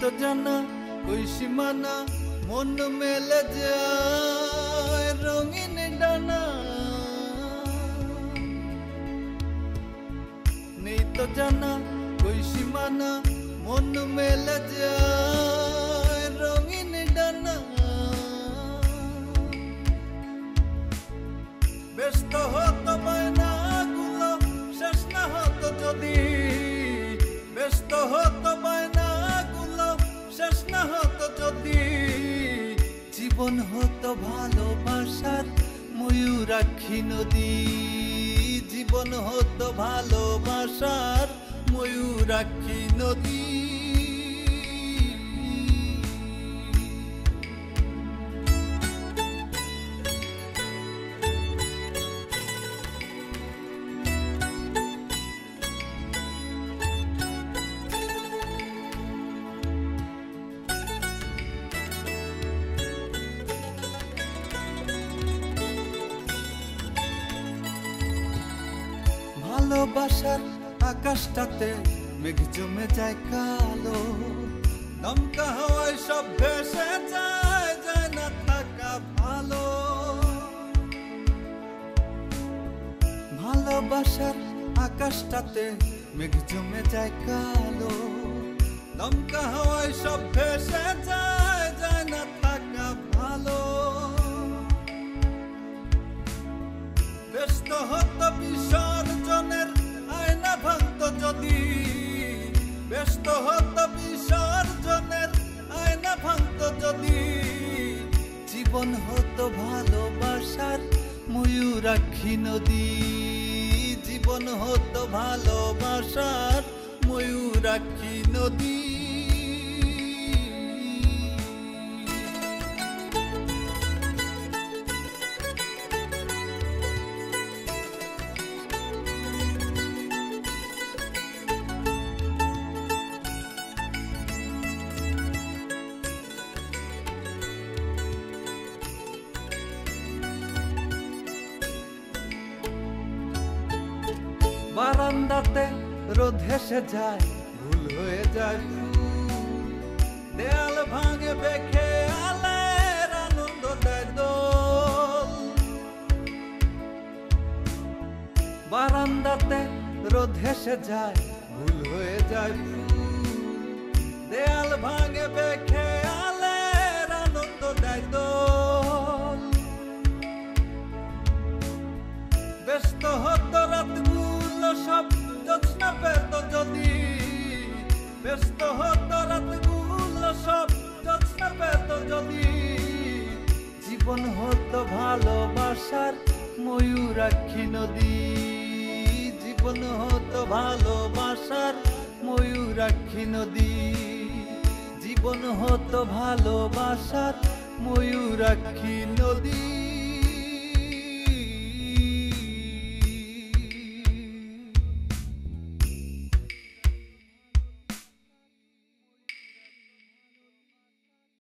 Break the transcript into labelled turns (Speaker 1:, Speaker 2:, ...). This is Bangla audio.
Speaker 1: তো জানা কই সীমানা মন মেলে যায় রঙিন ডানা নেই তো জানা কই সীমানা মন মেলে যায় রঙিন ডানা ব্যস্ত হতো বায়নাগুলো শেষ না হতো যদি ব্যস্ত হতো বায়নাগুলো শেষ না হতো যদি জীবন হতো ভালোবাসার ময়ূরাক্ষী নদী জীবন হতো ভালোবাসার ময়ূরাক্ষী নদী ভালোবাসার আকাশটাতে মেঘ জমে যায় কালো দমকা হাওয়ায় সব ভেসে যায় যায় না থাকা ভালো ভালোবাসার আকাশটাতে মেঘ জমে যায় কালো দমকা হাওয়ায় সব ভেসে যায় যায় না থাকা ভালো ব্যস্ত হতো বিসর্জনের আয়না ভাঙতো যদি ব্যস্ত হতো বিসর্জনের আয়না ভাঙতো যদি জীবন হতো ভালোবাসার ময়ূরাক্ষী নদী জীবন হতো ভালোবাসার ময়ূরাক্ষী নদী বারান্দাতে রোদ হেসে যায় ভুল হয়ে যায় ফুল দেয়াল ভাঙে বেখে আলের আনন্দ দেয় দোল বারান্দাতে রোদ হেসে যায় ভুল হয়ে যায় ফুল দেয়াল ভাঙে বেখে আলের আনন্দ দেয় দোল ব্যস্ত হতো রাতগুলো সব জ্যোৎস্না পেত যদি ব্যস্ত হতো রাতগুলো সব জ্যোৎস্না পেত যদি জীবন হতো ভালোবাসার ময়ূরাক্ষী নদী জীবন হতো ভালোবাসার ময়ূরাক্ষী নদী জীবন হতো ভালোবাসার ময়ূরাক্ষী নদী